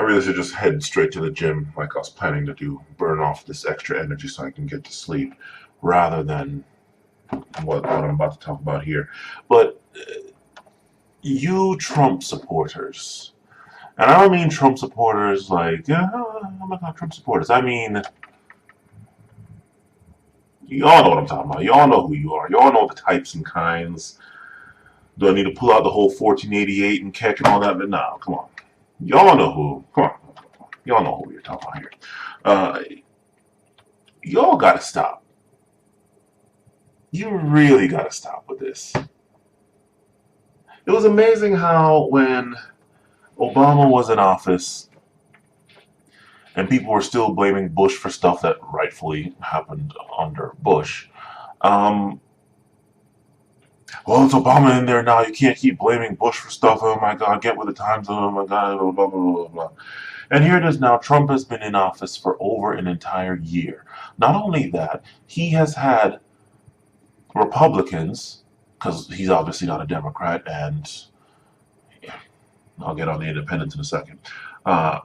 I really should just head straight to the gym like I was planning to do, burn off this extra energy so I can get to sleep, rather than what I'm about to talk about here. But you Trump supporters, and I don't mean Trump supporters like, yeah, oh my God, Trump supporters. I mean, you all know what I'm talking about. You all know who you are. You all know the types and kinds. Do I need to pull out the whole 1488 and Keck and all that? But no, come on. Y'all know who. Come on. Y'all know who we're talking about here. Uh, y'all gotta stop. You really gotta stop with this. It was amazing how when Obama was in office and people were still blaming Bush for stuff that rightfully happened under Bush. Um, well, it's Obama in there now. You can't keep blaming Bush for stuff. Oh my God, get with the times. Oh my God, blah, blah, blah, blah, blah. And here it is now. Trump has been in office for over an entire year. Not only that, he has had Republicans, because he's obviously not a Democrat, and yeah, I'll get on the independents in a second. Uh,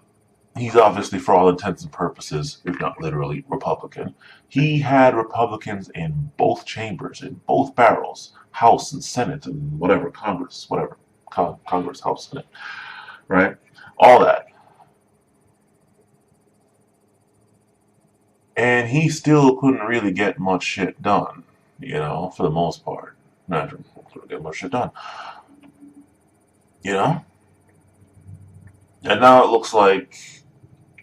he's obviously, for all intents and purposes, if not literally, Republican. He had Republicans in both chambers, in both barrels, House and Senate, and whatever, Congress, whatever, Congress, House, Senate, right? All that. And he still couldn't really get much shit done, for the most part. Not couldn't get much shit done, you know? And now it looks like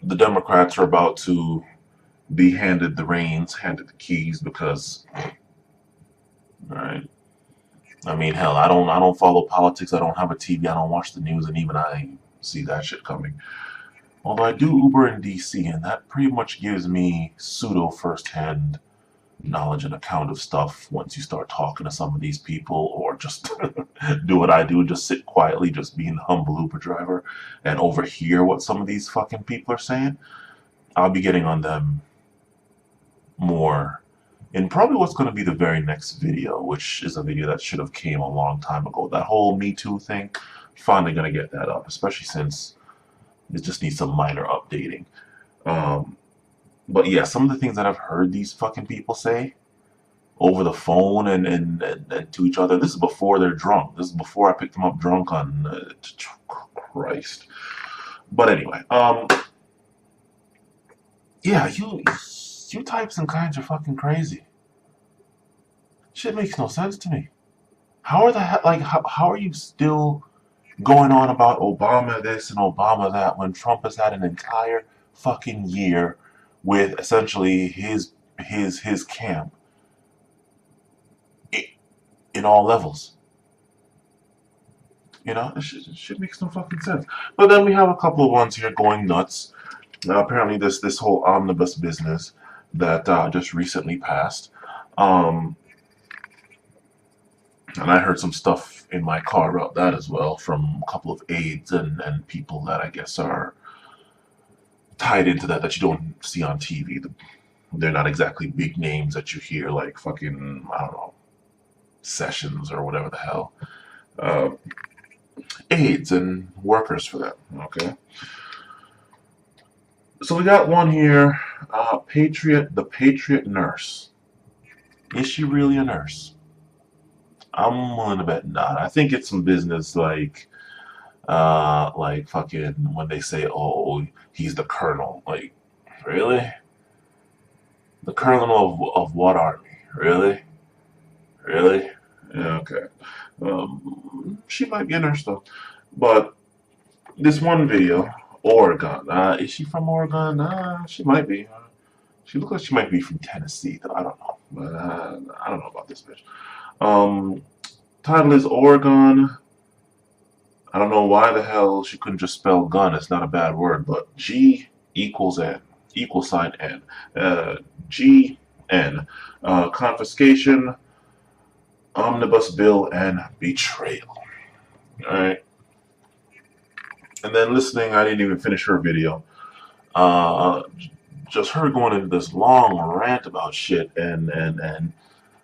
the Democrats are about to be handed the reins, handed the keys, because, right? I mean, hell, I don't follow politics. I don't have a TV. I don't watch the news, and even I see that shit coming. Although I do Uber in DC, and that pretty much gives me pseudo firsthand knowledge and account of stuff once you start talking to some of these people, or just do what I do, just sit quietly, just being the humble Uber driver, and overhear what some of these fucking people are saying. I'll be getting on them more in probably what's going to be the very next video, which is a video that should have came a long time ago. That whole Me Too thing, finally going to get that up, especially since it just needs some minor updating. Um, but yeah, some of the things that I've heard these fucking people say over the phone and to each other, this is before they're drunk. This is before I picked them up drunk on Christ. But anyway, yeah, you types and kinds are fucking crazy. Shit makes no sense to me. How are you still going on about Obama this and Obama that when Trump has had an entire fucking year with essentially his camp in all levels? It shit makes no fucking sense. But then we have a couple of ones here going nuts. Now, apparently, this whole omnibus business that just recently passed. Um, and I heard some stuff in my car about that as well from a couple of aides and people that I guess are tied into that you don't see on TV. They're not exactly big names that you hear like fucking, I don't know, Sessions or whatever the hell. Uh, aides and workers for them, okay? So we got one here, Patriot, the Patriot nurse. Is she really a nurse? I'm willing to bet not. I think it's some business like fucking when they say, "Oh, he's the colonel." Like, really? The colonel of what army? Really? Really? Yeah, okay. She might be a nurse though. But this one video, Oregon. Is she from Oregon? She might be. She looks like she might be from Tennessee, though. I don't know. But I don't know about this bitch. Um, Title is Oregon. I don't know why the hell she couldn't just spell gun. It's not a bad word, but G equals N, equal sign N. G N. Confiscation, Omnibus Bill, and Betrayal. Alright. And then listening, I didn't even finish her video. Uh, just her going into this long rant about shit and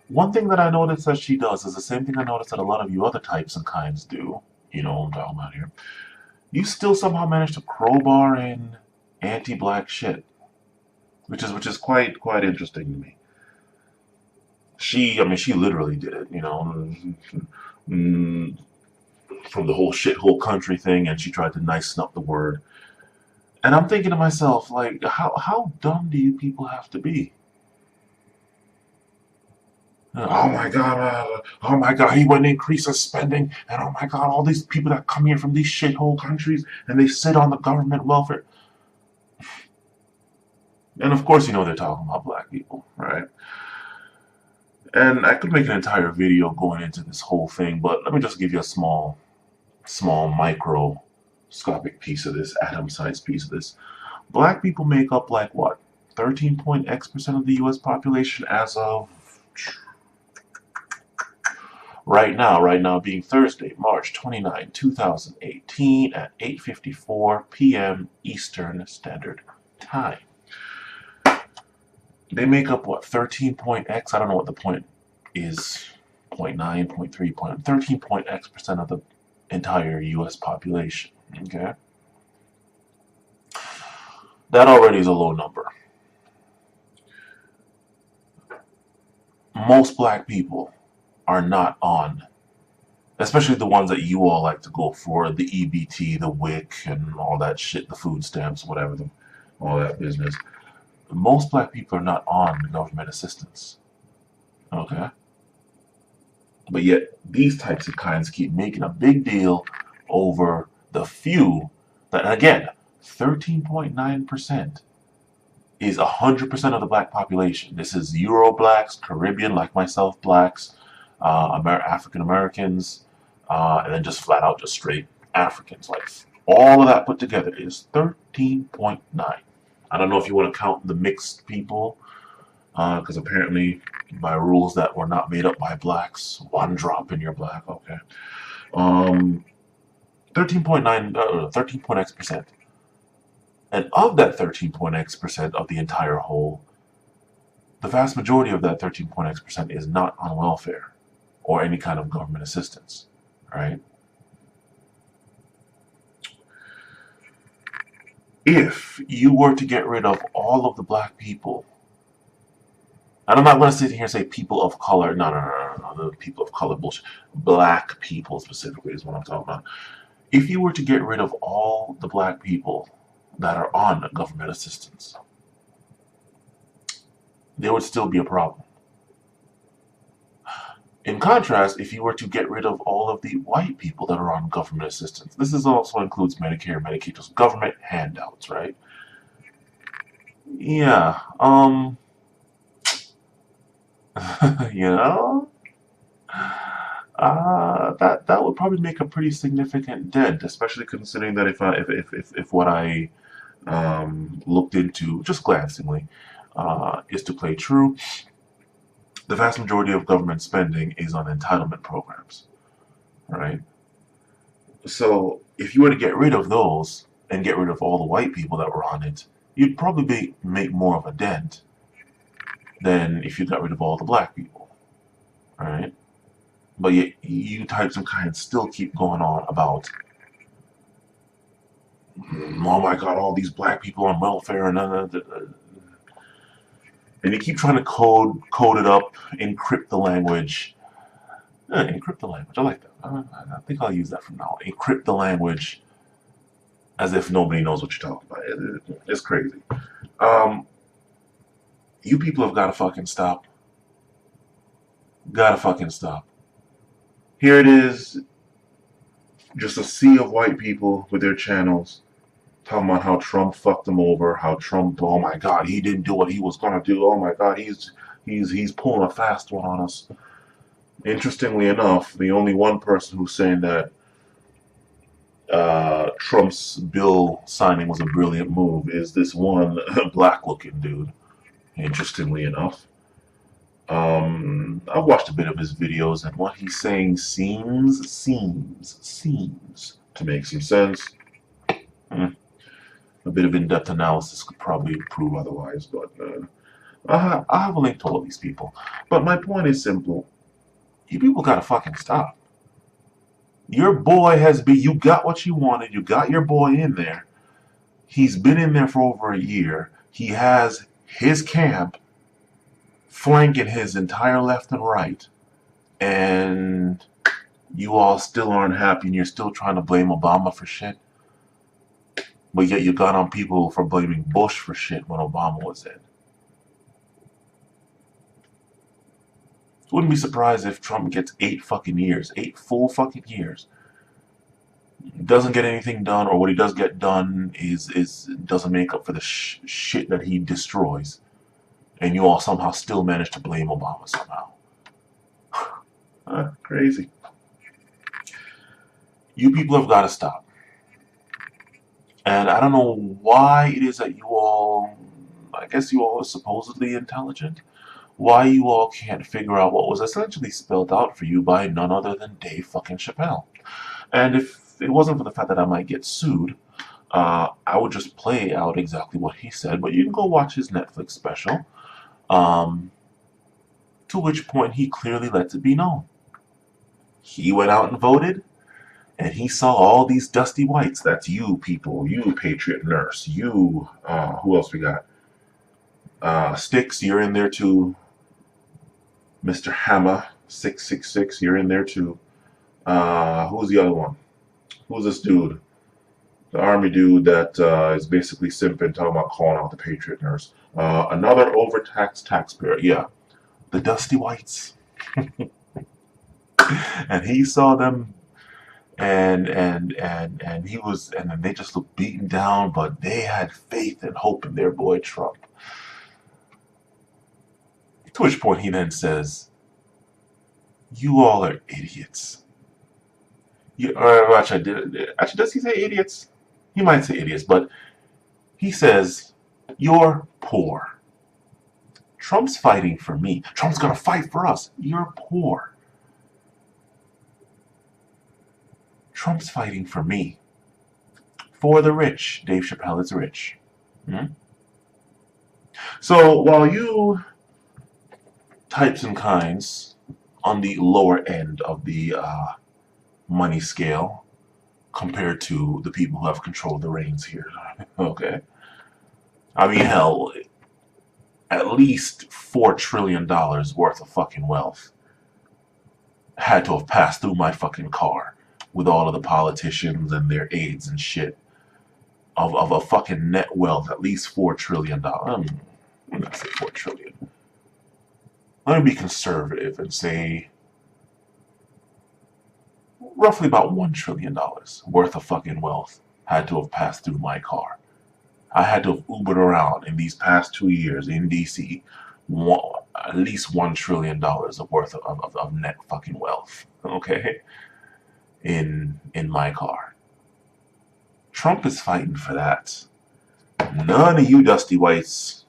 one thing that I noticed that she does is the same thing I noticed that a lot of you other types and kinds do. You know what I'm talking about here. you still somehow manage to crowbar in anti-black shit, which is quite interesting to me. I mean, she literally did it, you know, mm, from the whole shithole country thing, and she tried to nicen up the word. And I'm thinking to myself, like, how dumb do you people have to be? Oh my God, he went and increases spending, and oh my God, all these people that come here from these shithole countries and they sit on the government welfare. And of course, you know they're talking about black people, right? And I could make an entire video going into this whole thing, but let me just give you a small microscopic piece of this, atom-sized piece of this. Black people make up like what? 13.x% of the US population as of right now being Thursday, March 29, 2018 at 8:54 p.m. Eastern Standard Time. They make up what, 13.x? I don't know what the point is. 0.9, 0.3, 13.x% of the entire US population. Okay? That already is a low number. Most black people are not on, especially the ones that you all like to go for, the EBT, the WIC, and all that shit, the food stamps, whatever, all that business. Most black people are not on government assistance. Okay? But yet, these types of kinds keep making a big deal over the few that, and again, 13.9% is 100% of the black population. This is Euro blacks, Caribbean, like myself, blacks, African Americans, and then just flat out, just straight Africans. Like all of that put together is 13.9. I don't know if you want to count the mixed people, because apparently, by rules that were not made up by blacks, one drop and you're black. Okay. 13.9, 13.x%. And of that 13.x% of the entire whole, the vast majority of that 13.x% is not on welfare or any kind of government assistance, right? If you were to get rid of all of the black people, and I'm not going to sit here and say people of color, no, the people of color bullshit, black people specifically is what I'm talking about. If you were to get rid of all the black people that are on government assistance, there would still be a problem. In contrast, if you were to get rid of all of the white people that are on government assistance, this is also includes Medicare, Medicaid, just government handouts, right? Yeah, you know, that would probably make a pretty significant dent, especially considering that if what I looked into just glancingly is to play true, the vast majority of government spending is on entitlement programs, right? So if you were to get rid of those and get rid of all the white people that were on it, you'd probably make more of a dent than if you got rid of all the black people, right? But yet you types and kinds still keep going on about, oh my God, all these black people on welfare and you keep trying to code it up, encrypt the language. Encrypt the language. I like that. I think I'll use that from now on. Encrypt the language as if nobody knows what you're talking about. It's crazy. Um, you people have got to fucking stop. Gotta fucking stop. Here it is, just a sea of white people with their channels talking about how Trump fucked them over, how Trump, oh my God, he didn't do what he was gonna do. Oh my God, he's pulling a fast one on us. Interestingly enough, the only one person who's saying that Trump's bill signing was a brilliant move is this one black-looking dude. Interestingly enough, I've watched a bit of his videos, and what he's saying seems to make some sense. A bit of in-depth analysis could probably prove otherwise, but I have a link to all these people. But my point is simple. You people gotta fucking stop. Your boy has been, you got what you wanted, you got your boy in there. He's been in there for over a year. He has his camp flanking his entire left and right. And you all still aren't happy and you're still trying to blame Obama for shit. But yet you got on people for blaming Bush for shit when Obama was in. Wouldn't be surprised if Trump gets 8 fucking years, 8 full fucking years. Doesn't get anything done, or what he does get done is doesn't make up for the shit that he destroys, and you all somehow still manage to blame Obama somehow. Crazy. You people have got to stop. And I don't know why it is that you all, I guess you all are supposedly intelligent, why you all can't figure out what was essentially spelled out for you by none other than Dave fucking Chappelle. And if it wasn't for the fact that I might get sued, I would just play out exactly what he said, but you can go watch his Netflix special, to which point he clearly lets it be known. He went out and voted, and he saw all these dusty whites. That's you people, you Patriot nurse, you, who else we got? Sticks, you're in there too. Mr. Hammer, 666, you're in there too. Who's the other one? Who's this dude? The army dude that is basically simping, talking about calling out the Patriot nurse. Another overtaxed taxpayer. Yeah, the dusty whites. And he saw them, and he was, and then they just looked beaten down, but they had faith and hope in their boy Trump. To which point he then says, "You all are idiots." Actually, does he say idiots? He might say idiots, but he says, "You're poor. Trump's fighting for me. Trump's gonna fight for us. You're poor. Trump's fighting for me. For the rich. Dave Chappelle is rich." So while you types and kinds on the lower end of the money scale compared to the people who have controlled the reins here, okay? I mean, hell, at least $4 trillion worth of fucking wealth had to have passed through my fucking car with all of the politicians and their aides and shit of a fucking net wealth, at least $4 trillion. I'm not say 4 trillion. Let me be conservative and say roughly about $1 trillion worth of fucking wealth had to have passed through my car. I had to have Ubered around in these past 2 years in D.C. At least $1 trillion of worth of net fucking wealth, okay, in my car. Trump is fighting for that. None of you dusty whites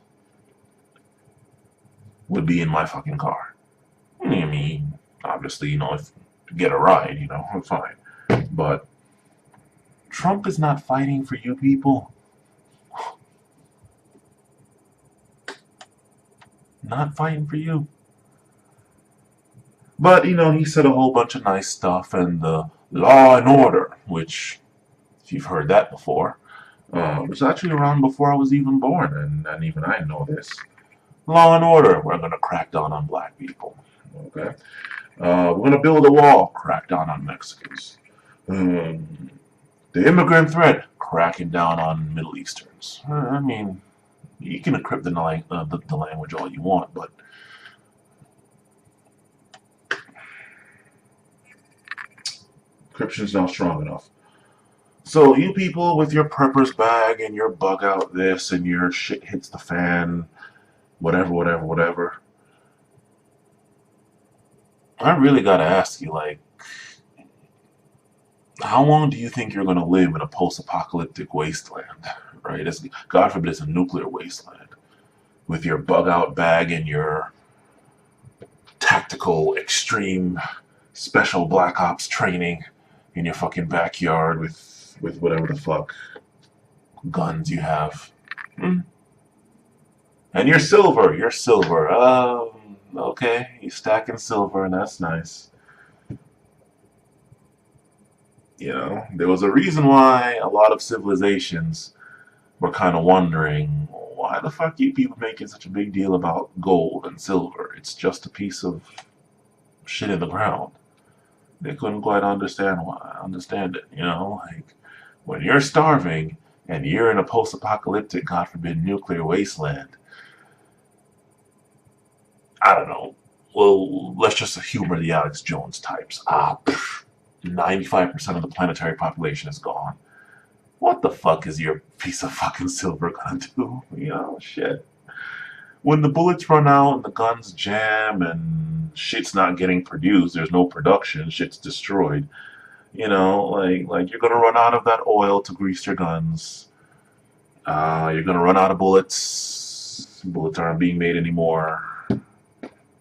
would be in my fucking car. I mean, obviously, if you get a ride, I'm fine. But Trump is not fighting for you people. Not fighting for you. But, he said a whole bunch of nice stuff, and the law and order, which, if you've heard that before, was actually around before I was even born, and even I know this. Law and order, we're going to crack down on black people. Okay? We're going to build a wall, crack down on Mexicans. The immigrant threat, cracking down on Middle Easterns. I mean, you can encrypt the language all you want, but encryption's not strong enough. So you people with your purpose bag and your bug out this and your shit hits the fan, whatever. I really gotta ask you, how long do you think you're gonna live in a post-apocalyptic wasteland, right? God forbid it's a nuclear wasteland, with your bug out bag and your tactical, extreme, special black ops training in your fucking backyard with whatever the fuck guns you have. And you're silver. Okay, you're stacking silver, and that's nice. You know, there was a reason why a lot of civilizations were kind of wondering, why the fuck you people making such a big deal about gold and silver? It's just a piece of shit in the ground. They couldn't quite understand it, you know? Like, when you're starving and you're in a post-apocalyptic, God forbid, nuclear wasteland, I don't know. Well, let's just humor the Alex Jones types. 95% of the planetary population is gone. What the fuck is your piece of fucking silver gonna do? You know, shit. When the bullets run out and the guns jam and shit's not getting produced, there's no production, shit's destroyed. You know, like you're gonna run out of that oil to grease your guns. You're gonna run out of bullets. Bullets aren't being made anymore.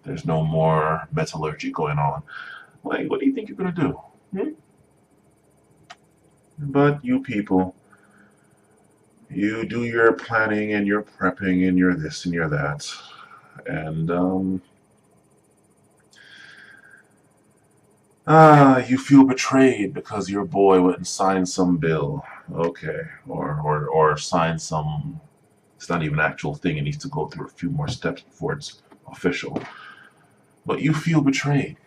There's no more metallurgy going on. Like, what do you think you're gonna do? Hmm? But you people, you do your planning and your prepping and your this and your that, and you feel betrayed because your boy went and signed some bill. Okay, or signed some. It's not even an actual thing. It needs to go through a few more steps before it's official. But you feel betrayed.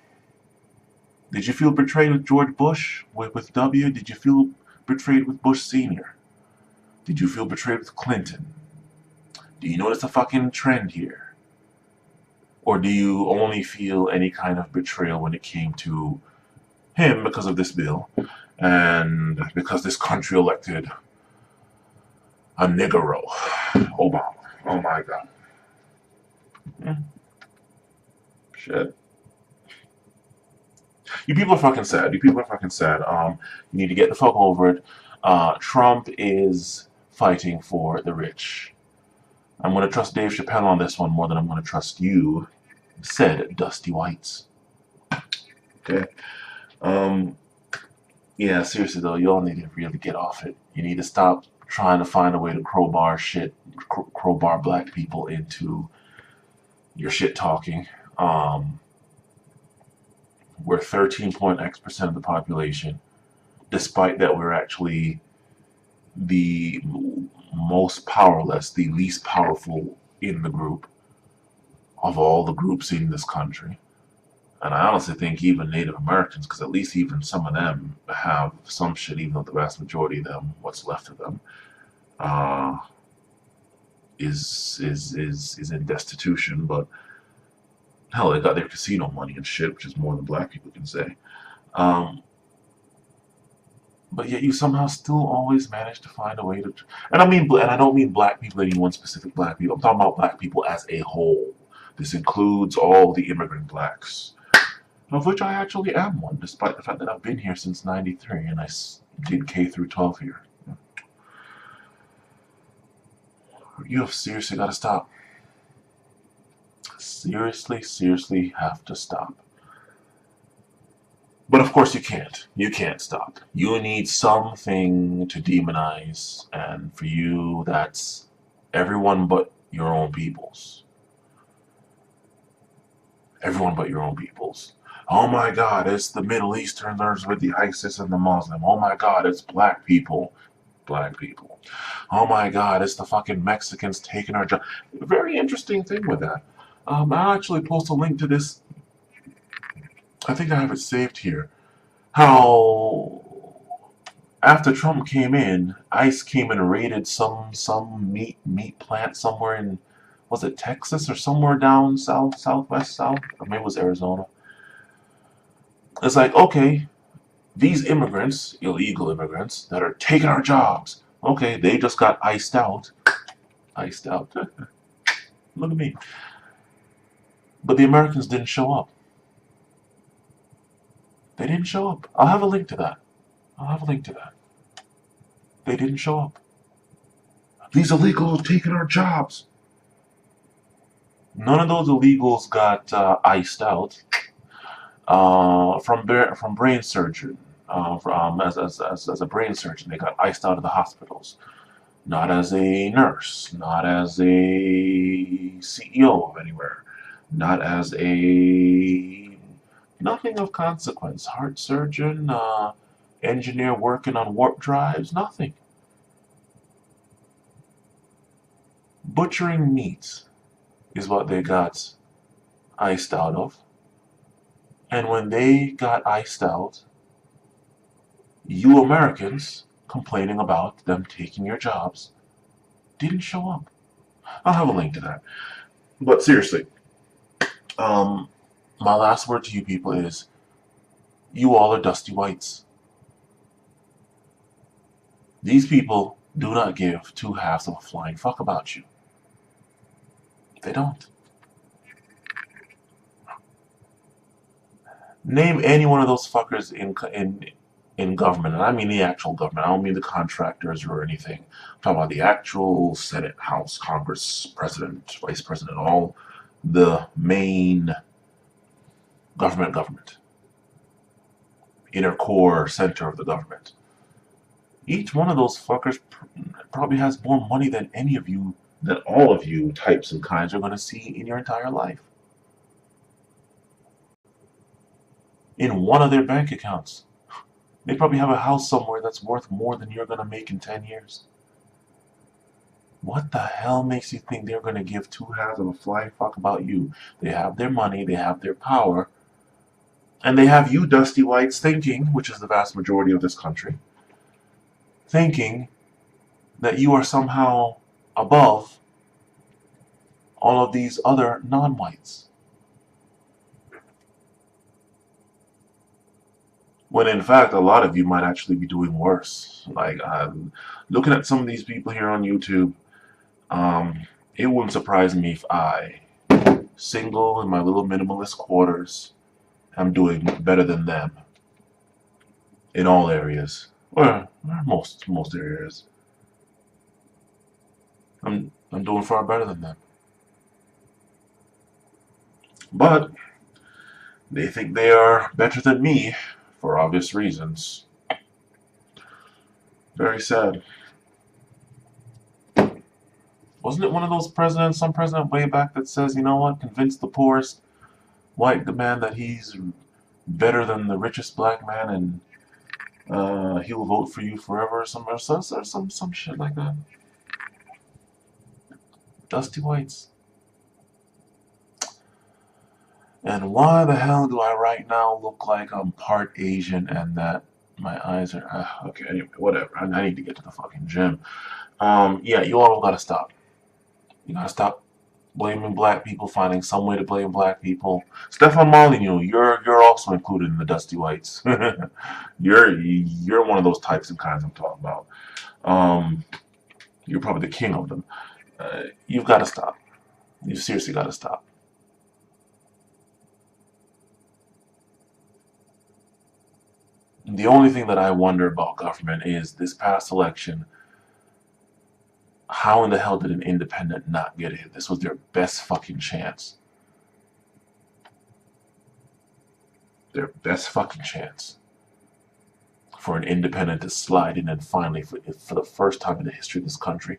Did you feel betrayed with George Bush, with W? Did you feel betrayed with Bush Sr.? Did you feel betrayed with Clinton? Do you notice a fucking trend here? Or do you only feel any kind of betrayal when it came to him because of this bill and because this country elected a niggero, Obama? Oh my god. Shit. You people are fucking sad. You people are fucking sad. You need to get the fuck over it. Trump is fighting for the rich. I'm gonna trust Dave Chappelle on this one more than I'm gonna trust you, said Dusty Whites. Okay. Um, yeah, seriously though, y'all need to really get off it. You need to stop trying to find a way to crowbar black people into your shit talking. We're 13.x% of the population. Despite that, we're actually the most powerless, the least powerful in the group of all the groups in this country. And I honestly think even Native Americans, because at least even some of them have some shit, even though the vast majority of them, what's left of them, uh, is in destitution. But hell, they got their casino money and shit, which is more than black people can say. Um, but yet you somehow still always manage to find a way to, and I don't mean black people, any one specific black people. I'm talking about black people as a whole. This includes all the immigrant blacks, of which I actually am one, despite the fact that I've been here since '93 and I did K through 12 here. You have seriously got to stop. Seriously have to stop. But of course you can't. You can't stop. You need something to demonize, and for you, that's everyone but your own peoples. Everyone but your own peoples. Oh my god, it's the Middle Easterners with the ISIS and the Muslim. Oh my god, it's black people. Black people. Oh my god, it's the fucking Mexicans taking our job. Very interesting thing with that. I'll actually post a link to this. I think I have it saved here. How after Trump came in, ICE came and raided some meat plant somewhere in, was it Texas or somewhere down southwest south, or maybe it was Arizona. It's like, okay, these immigrants, illegal immigrants that are taking our jobs, okay, they just got iced out. Iced out. Look at me. But the Americans didn't show up. They didn't show up. I'll have a link to that. I'll have a link to that. They didn't show up. These illegals are taking our jobs. None of those illegals got iced out from brain surgery. As a brain surgeon, they got iced out of the hospitals. Not as a nurse, not as a CEO of anywhere, not as a nothing of consequence. Heart surgeon, engineer working on warp drives? Nothing. Butchering meat is what they got iced out of. And when they got iced out, you Americans complaining about them taking your jobs didn't show up. I'll have a link to that. But seriously, my last word to you people is you all are dusty whites. These people do not give two halves of a flying fuck about you. They don't. Name any one of those fuckers in government, and I mean the actual government. I don't mean the contractors or anything. I'm talking about the actual Senate, House, Congress, President, Vice President, all the main government, inner core center of the government. Each one of those fuckers probably has more money than any of you, than all of you types and kinds are going to see in your entire life. In one of their bank accounts. They probably have a house somewhere that's worth more than you're going to make in 10 years. What the hell makes you think they're going to give two halves of a flying fuck about you? They have their money, they have their power, and they have you dusty whites thinking, which is the vast majority of this country, thinking that you are somehow above all of these other non-whites. When in fact, a lot of you might actually be doing worse. Like, looking at some of these people here on YouTube, it wouldn't surprise me if I, single in my little minimalist quarters, am doing better than them in all areas, or most areas. I'm doing far better than them. But they think they are better than me for obvious reasons. Very sad. Wasn't it one of those presidents, some president way back that says, you know what, convince the poorest white man that he's better than the richest black man and he'll vote for you forever or some shit like that. Dusty whites. And why the hell do I right now look like I'm part Asian and that my eyes are... okay, anyway, whatever. I need to get to the fucking gym. Yeah, you all gotta stop. You gotta stop blaming black people, finding some way to blame black people. Stefan Molyneux, you're also included in the dusty whites. you're one of those types and kinds I'm talking about. You're probably the king of them. You've got to stop. You seriously got to stop. The only thing that I wonder about government is this past election, how in the hell did an independent not get it? This was their best fucking chance. Their best fucking chance for an independent to slide in and finally, for the first time in the history of this country,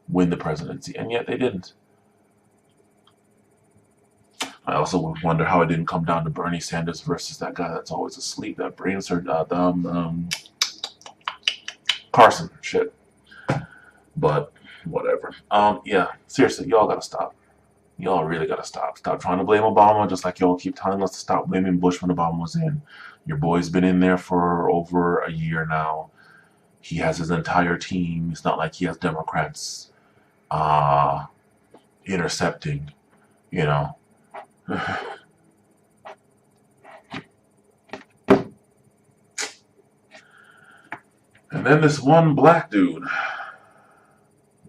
win the presidency. And yet they didn't. I also wonder how it didn't come down to Bernie Sanders versus that guy that's always asleep, that brain surgeon, Carson, shit. But whatever. Yeah, seriously, y'all gotta stop. Y'all really gotta stop. Stop trying to blame Obama, just like y'all keep telling us to stop blaming Bush when Obama was in. Your boy's been in there for over a year now. He has his entire team. It's not like he has Democrats intercepting, you know. And then this one black dude,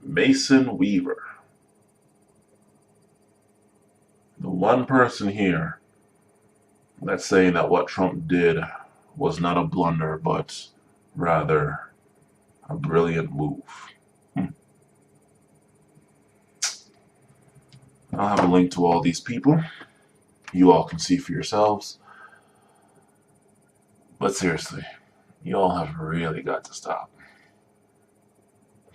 Mason Weaver. The one person here that's saying that what Trump did was not a blunder, but rather a brilliant move. I'll have a link to all these people. You all can see for yourselves. But seriously, you all have really got to stop.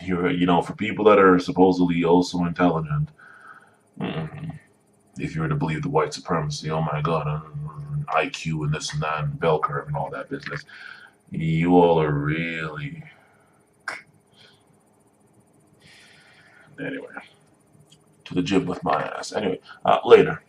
You know, for people that are supposedly also intelligent, if you were to believe the white supremacy, oh my god, IQ and this and that, and bell curve and all that business, You all are really... Anyway, to the gym with my ass. Anyway, later.